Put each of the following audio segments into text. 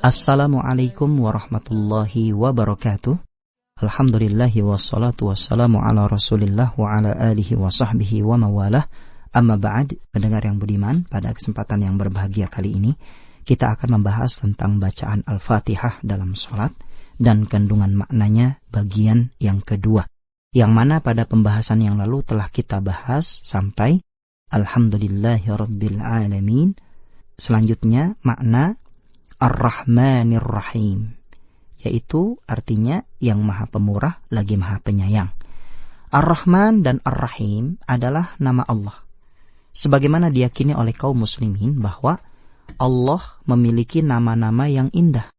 Assalamualaikum warahmatullahi wabarakatuh. Alhamdulillahi wassalatu wassalamu ala rasulillah wa ala alihi wa sahbihi wa mawalah. Amma ba'd, pendengar yang budiman, pada kesempatan yang berbahagia kali ini kita akan membahas tentang bacaan Al-Fatihah dalam sholat dan kandungan maknanya bagian yang kedua, yang mana pada pembahasan yang lalu telah kita bahas sampai Alhamdulillahi Rabbil Alamin. Selanjutnya makna Ar-Rahmanir Rahim, yaitu artinya yang maha pemurah lagi maha penyayang. Ar-Rahman dan Ar-Rahim adalah nama Allah, sebagaimana diyakini oleh kaum muslimin bahwa Allah memiliki nama-nama yang indah.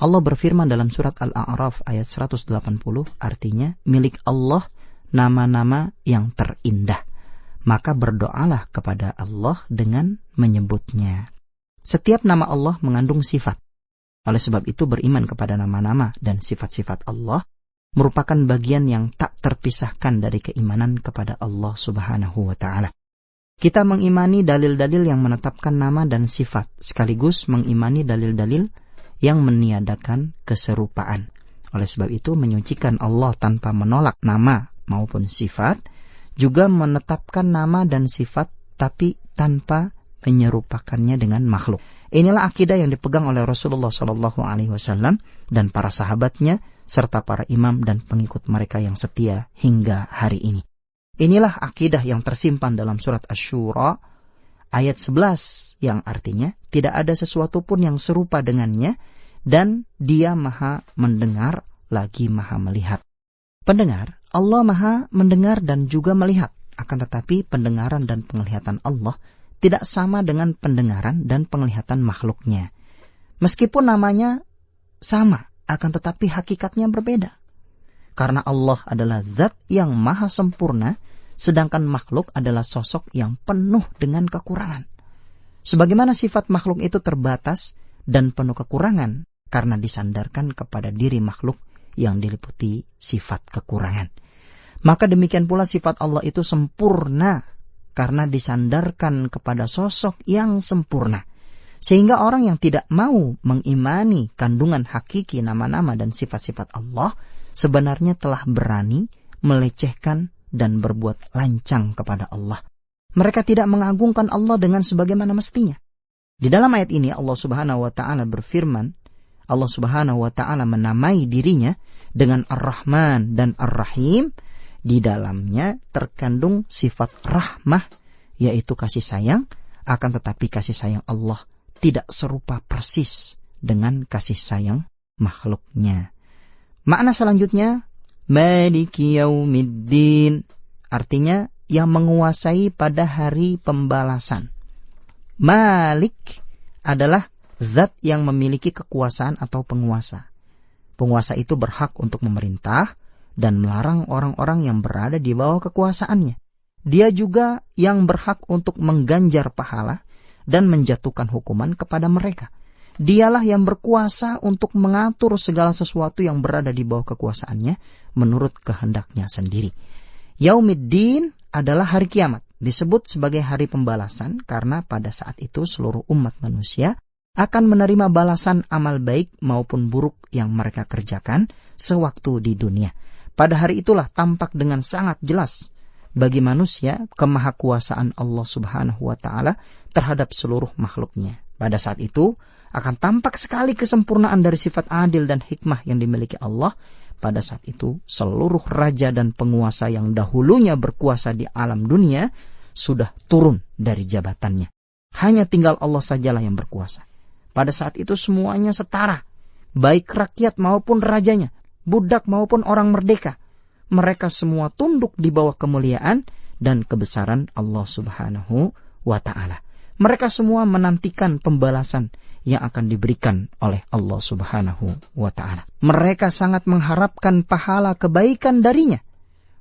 Allah berfirman dalam surat Al-A'raf ayat 180, artinya milik Allah nama-nama yang terindah. Maka berdoalah kepada Allah dengan menyebutnya. Setiap nama Allah mengandung sifat. Oleh sebab itu beriman kepada nama-nama dan sifat-sifat Allah merupakan bagian yang tak terpisahkan dari keimanan kepada Allah Subhanahu wa Ta'ala. Kita mengimani dalil-dalil yang menetapkan nama dan sifat, sekaligus mengimani dalil-dalil yang meniadakan keserupaan. Oleh sebab itu menyucikan Allah tanpa menolak nama maupun sifat, juga menetapkan nama dan sifat tapi tanpa menyerupakannya dengan makhluk. Inilah akidah yang dipegang oleh Rasulullah SAW dan para sahabatnya serta para imam dan pengikut mereka yang setia hingga hari ini. Inilah akidah yang tersimpan dalam surat Asy-Syura ayat 11 yang artinya tidak ada sesuatu pun yang serupa dengannya dan Dia maha mendengar lagi maha melihat. Pendengar, Allah maha mendengar dan juga melihat, akan tetapi pendengaran dan penglihatan Allah tidak sama dengan pendengaran dan penglihatan makhluknya. Meskipun namanya sama, akan tetapi hakikatnya berbeda. Karena Allah adalah zat yang maha sempurna, sedangkan makhluk adalah sosok yang penuh dengan kekurangan. Sebagaimana sifat makhluk itu terbatas dan penuh kekurangan, karena disandarkan kepada diri makhluk yang diliputi sifat kekurangan. Maka demikian pula sifat Allah itu sempurna, karena disandarkan kepada sosok yang sempurna. Sehingga orang yang tidak mau mengimani kandungan hakiki nama-nama dan sifat-sifat Allah sebenarnya telah berani melecehkan dan berbuat lancang kepada Allah. Mereka tidak mengagungkan Allah dengan sebagaimana mestinya. Di dalam ayat ini Allah Subhanahu wa Ta'ala berfirman, Allah Subhanahu wa Ta'ala menamai dirinya dengan Ar-Rahman dan Ar-Rahim. Di dalamnya terkandung sifat rahmah, yaitu kasih sayang, akan tetapi kasih sayang Allah tidak serupa persis dengan kasih sayang makhluknya. Makna selanjutnya, Maliki Yaumiddin, artinya yang menguasai pada hari pembalasan. Malik adalah zat yang memiliki kekuasaan atau penguasa. Penguasa itu berhak untuk memerintah dan melarang orang-orang yang berada di bawah kekuasaannya. Dia juga yang berhak untuk mengganjar pahala dan menjatuhkan hukuman kepada mereka. Dialah yang berkuasa untuk mengatur segala sesuatu yang berada di bawah kekuasaannya menurut kehendaknya sendiri. Yaumiddin adalah hari kiamat. Disebut sebagai hari pembalasan karena pada saat itu seluruh umat manusia akan menerima balasan amal baik maupun buruk yang mereka kerjakan sewaktu di dunia. Pada hari itulah tampak dengan sangat jelas bagi manusia kemahakuasaan Allah Subhanahu wa Ta'ala terhadap seluruh makhluknya. Pada saat itu akan tampak sekali kesempurnaan dari sifat adil dan hikmah yang dimiliki Allah. Pada saat itu seluruh raja dan penguasa yang dahulunya berkuasa di alam dunia sudah turun dari jabatannya. Hanya tinggal Allah sajalah yang berkuasa. Pada saat itu semuanya setara, baik rakyat maupun rajanya, budak maupun orang merdeka. Mereka semua tunduk di bawah kemuliaan dan kebesaran Allah Subhanahu wa Ta'ala. Mereka semua menantikan pembalasan yang akan diberikan oleh Allah Subhanahu wa Ta'ala. Mereka sangat mengharapkan pahala kebaikan darinya.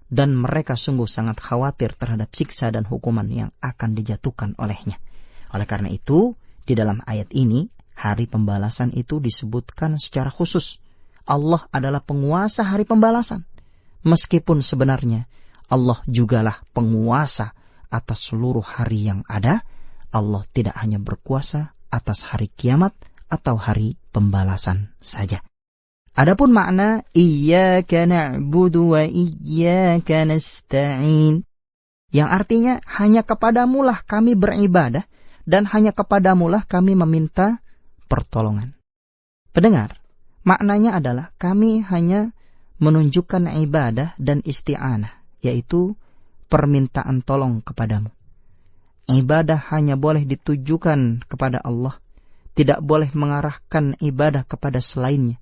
Dan mereka sungguh sangat khawatir terhadap siksa dan hukuman yang akan dijatuhkan olehnya. Oleh karena itu, di dalam ayat ini, hari pembalasan itu disebutkan secara khusus. Allah adalah penguasa hari pembalasan. Meskipun sebenarnya Allah jugalah penguasa atas seluruh hari yang ada, Allah tidak hanya berkuasa atas hari kiamat atau hari pembalasan saja. Adapun makna iyyaka na'budu wa iyyaka nasta'in, yang artinya hanya kepadamulah kami beribadah dan hanya kepadamulah kami meminta pertolongan. Pendengar, maknanya adalah kami hanya menunjukkan ibadah dan isti'anah, yaitu permintaan tolong kepadamu. Ibadah hanya boleh ditujukan kepada Allah, tidak boleh mengarahkan ibadah kepada selainnya.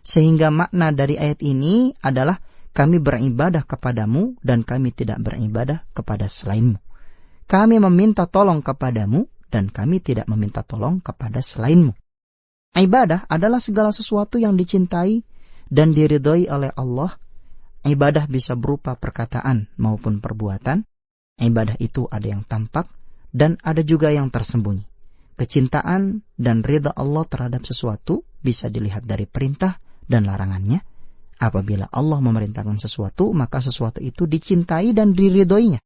Sehingga makna dari ayat ini adalah kami beribadah kepadamu dan kami tidak beribadah kepada selainmu. Kami meminta tolong kepadamu dan kami tidak meminta tolong kepada selainmu. Ibadah adalah segala sesuatu yang dicintai dan diridhoi oleh Allah. Ibadah bisa berupa perkataan maupun perbuatan. Ibadah itu ada yang tampak dan ada juga yang tersembunyi. Kecintaan dan ridha Allah terhadap sesuatu bisa dilihat dari perintah dan larangannya. Apabila Allah memerintahkan sesuatu, maka sesuatu itu dicintai dan diridhoinya.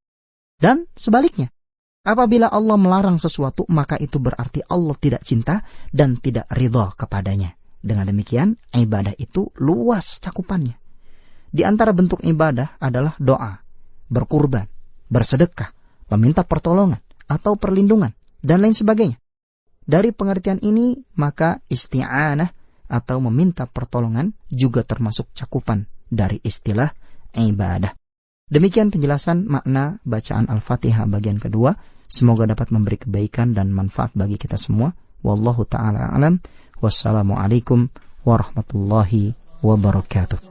Dan sebaliknya, apabila Allah melarang sesuatu, maka itu berarti Allah tidak cinta dan tidak ridha kepadanya. Dengan demikian, ibadah itu luas cakupannya. Di antara bentuk ibadah adalah doa, berkurban, bersedekah, meminta pertolongan atau perlindungan, dan lain sebagainya. Dari pengertian ini, maka isti'anah atau meminta pertolongan juga termasuk cakupan dari istilah ibadah. Demikian penjelasan makna bacaan Al-Fatihah bagian kedua. Semoga dapat memberi kebaikan dan manfaat bagi kita semua. Wallahu ta'ala alam. Wassalamualaikum warahmatullahi wabarakatuh.